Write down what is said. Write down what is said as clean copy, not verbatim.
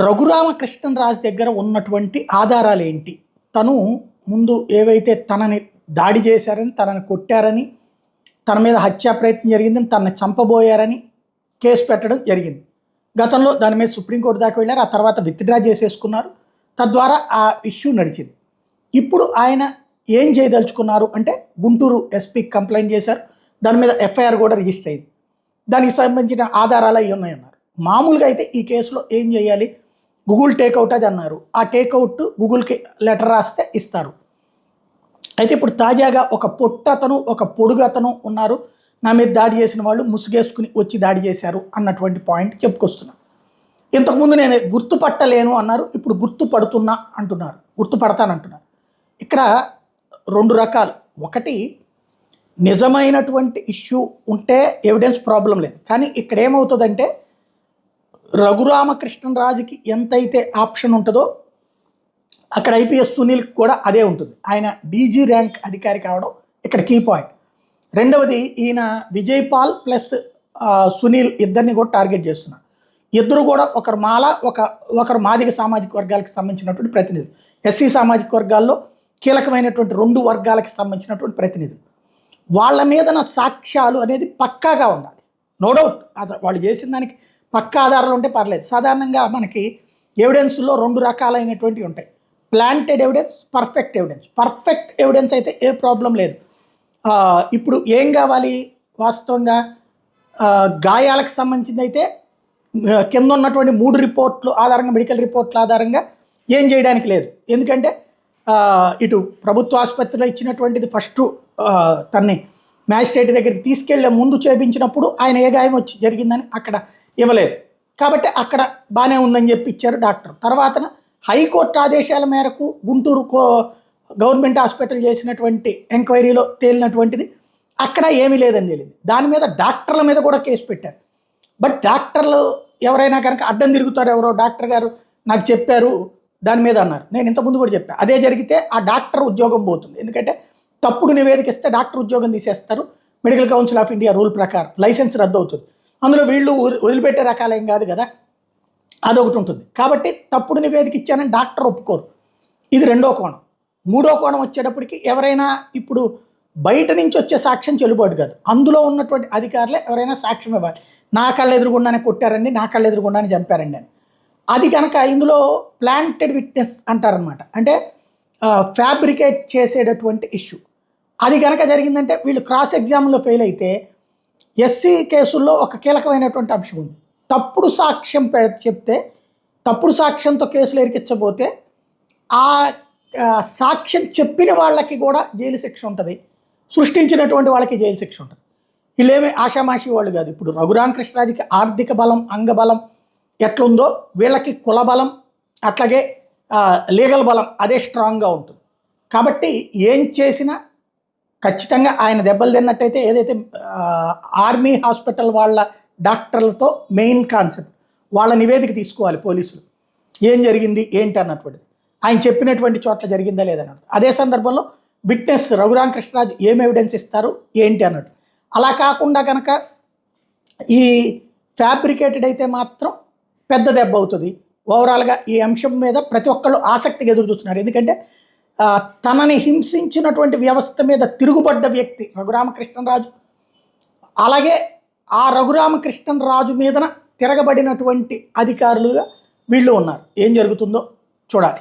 రఘురామకృష్ణరాజు దగ్గర ఉన్నటువంటి ఆధారాలు ఏంటి? తను ముందు ఏవైతే తనని దాడి చేశారని, తనని కొట్టారని, తన మీద హత్యా ప్రయత్నం జరిగిందని, తనని చంపబోయారని కేసు పెట్టడం జరిగింది. గతంలో దాని మీద సుప్రీంకోర్టు దాకా వెళ్ళారు. ఆ తర్వాత విత్డ్రా చేసేసుకున్నారు. తద్వారా ఆ ఇష్యూ నడిచింది. ఇప్పుడు ఆయన ఏం చేయదలుచుకున్నారు అంటే గుంటూరు ఎస్పీకి కంప్లైంట్ చేశారు. దాని మీద ఎఫ్ఐఆర్ కూడా రిజిస్టర్ అయింది. దానికి సంబంధించిన ఆధారాలు అవి ఉన్నాయన్నారు. మామూలుగా అయితే ఈ కేసులో ఏం చేయాలి? గూగుల్ టేక్అవుట్ అది అన్నారు. ఆ టేక్అవుట్ గూగుల్కి లెటర్ రాస్తే ఇస్తారు. అయితే ఇప్పుడు తాజాగా ఒక పొట్టతను, ఒక పొడుగు అతను ఉన్నారు. నా మీద దాడి చేసిన వాళ్ళు ముసుగేసుకుని వచ్చి దాడి చేశారు అన్నటువంటి పాయింట్ చెప్పుకొస్తున్నారు. ఇంతకుముందు నేను గుర్తుపట్టలేను అన్నారు. ఇప్పుడు గుర్తుపడుతున్నా అంటున్నారు. గుర్తుపడతానంటున్నారు. ఇక్కడ రెండు రకాలు. ఒకటి, నిజమైనటువంటి ఇష్యూ ఉంటే ఎవిడెన్స్ ప్రాబ్లం లేదు. కానీ ఇక్కడ ఏమవుతుందంటే రఘురామకృష్ణరాజుకి ఎంతైతే ఆప్షన్ ఉంటుందో అక్కడ ఐపీఎస్ సునీల్కి కూడా అదే ఉంటుంది. ఆయన డీజీ ర్యాంక్ అధికారి కావడం ఇక్కడ కీ పాయింట్. రెండవది, ఈయన విజయ్ పాల్ ప్లస్ సునీల్ ఇద్దరిని కూడా టార్గెట్ చేస్తున్నారు. ఇద్దరు కూడా ఒకరు మాల, ఒకరు మాదిగ సామాజిక వర్గాలకు సంబంధించినటువంటి ప్రతినిధులు. ఎస్సీ సామాజిక వర్గాల్లో కీలకమైనటువంటి రెండు వర్గాలకు సంబంధించినటువంటి ప్రతినిధులు. వాళ్ళ మీద సాక్ష్యాలు అనేది పక్కాగా ఉండాలి. నో డౌట్ వాళ్ళు చేసిన దానికి పక్కా ఆధారాలు ఉంటే పర్లేదు. సాధారణంగా మనకి ఎవిడెన్స్లో రెండు రకాలైనటువంటివి ఉంటాయి. Planted evidence, perfect evidence. Perfect evidence అయితే ఏ ప్రాబ్లం లేదు. ఇప్పుడు ఏం కావాలి వాస్తవంగా? గాయాలకు సంబంధించింది అయితే కింద ఉన్నటువంటి 3 రిపోర్ట్లు ఆధారంగా, మెడికల్ రిపోర్ట్ల ఆధారంగా ఏం చేయడానికి లేదు. ఎందుకంటే ఇటు ప్రభుత్వ ఆసుపత్రిలో ఇచ్చినటువంటిది ఫస్ట్ తన్ని మ్యాజిస్ట్రేట్ దగ్గరికి తీసుకెళ్లే ముందు చేయించినప్పుడు ఆయన ఏ గాయం వచ్చి జరిగిందని అక్కడ ఇవ్వలేదు. కాబట్టి అక్కడ బాగానే ఉందని చెప్పి ఇచ్చారు డాక్టర్. తర్వాత హైకోర్టు ఆదేశాల మేరకు గుంటూరు గవర్నమెంట్ హాస్పిటల్ చేసినటువంటి ఎంక్వైరీలో తేలినటువంటిది అక్కడ ఏమీ లేదని తెలియదు. దాని మీద డాక్టర్ల మీద కూడా కేసు పెట్టారు. బట్ డాక్టర్లు ఎవరైనా కనుక అడ్డం తిరుగుతారు. ఎవరో డాక్టర్ గారు నాకు చెప్పారు దాని మీద అన్నారు. నేను ఇంతకుముందు కూడా చెప్పాను. అదే జరిగితే ఆ డాక్టర్ ఉద్యోగం పోతుంది. ఎందుకంటే తప్పుడు నివేదిక ఇస్తే డాక్టర్ ఉద్యోగం తీసేస్తారు. Medical council of India rule ప్రకారం లైసెన్స్ రద్దు అవుతుంది. అందులో వీళ్ళు వదిలిపెట్టే రకాలేం కాదు కదా, అదొకటి ఉంటుంది. కాబట్టి తప్పుడు నివేదిక ఇచ్చానని డాక్టర్ ఒప్పుకోరు. ఇది రెండో కోణం. మూడో కోణం వచ్చేటప్పటికి ఎవరైనా ఇప్పుడు బయట నుంచి వచ్చే సాక్ష్యం చెల్లుబాటు కాదు. అందులో ఉన్నటువంటి అధికారులే ఎవరైనా సాక్ష్యం ఇవ్వాలి. నా కళ్ళ ఎదురుగుండానే కొట్టారండి, నా కళ్ళ ఎదురుగుండానే చంపారండి అని. అది కనుక ఇందులో ప్లాంటెడ్ విట్నెస్ అంటారనమాట. అంటే ఫ్యాబ్రికేట్ చేసేటటువంటి ఇష్యూ. అది కనుక జరిగిందంటే వీళ్ళు క్రాస్ ఎగ్జామ్లో ఫెయిల్ అయితే ఎస్సీ కేసుల్లో ఒక కీలకమైనటువంటి అంశం ఉంది. తప్పుడు సాక్ష్యం చెప్తే, తప్పుడు సాక్ష్యంతో కేసులు ఎరికించబోతే ఆ సాక్ష్యం చెప్పిన వాళ్ళకి కూడా జైలు శిక్ష ఉంటుంది, సృష్టించినటువంటి వాళ్ళకి జైలు శిక్ష ఉంటుంది. వీళ్ళేమీ ఆషామాషి వాళ్ళు కాదు. ఇప్పుడు రఘురామకృష్ణరాజుకి ఆర్థిక బలం, అంగబలం ఎట్లుందో వీళ్ళకి కుల బలం, అట్లాగే లీగల్ బలం అదే స్ట్రాంగ్గా ఉంటుంది. కాబట్టి ఏం చేసినా ఖచ్చితంగా ఆయన దెబ్బలు తిన్నట్టయితే ఏదైతే ఆర్మీ హాస్పిటల్ వాళ్ళ డాక్టర్లతో మెయిన్ కాన్సెప్ట్ వాళ్ళ నివేదిక తీసుకోవాలి పోలీసులు. ఏం జరిగింది ఏంటి అన్నటువంటిది ఆయన చెప్పినటువంటి చోట్ల జరిగిందా లేదన్నట్టు. అదే సందర్భంలో విట్నెస్ రఘురామకృష్ణరాజు ఏం ఎవిడెన్స్ ఇస్తారు ఏంటి అన్నట్టు. అలా కాకుండా కనుక ఈ ఫ్యాబ్రికేటెడ్ అయితే మాత్రం పెద్ద దెబ్బ అవుతుంది. ఓవరాల్గా ఈ అంశం మీద ప్రతి ఒక్కళ్ళు ఆసక్తిగా ఎదురు చూస్తున్నారు. ఎందుకంటే తనని హింసించినటువంటి వ్యవస్థ మీద తిరుగుబడ్డ వ్యక్తి రఘురామకృష్ణరాజు. అలాగే ఆ రఘురామకృష్ణరాజు మీదన తిరగబడినటువంటి అధికారులుగా వీళ్ళు ఉన్నారు. ఏం జరుగుతుందో చూడాలి.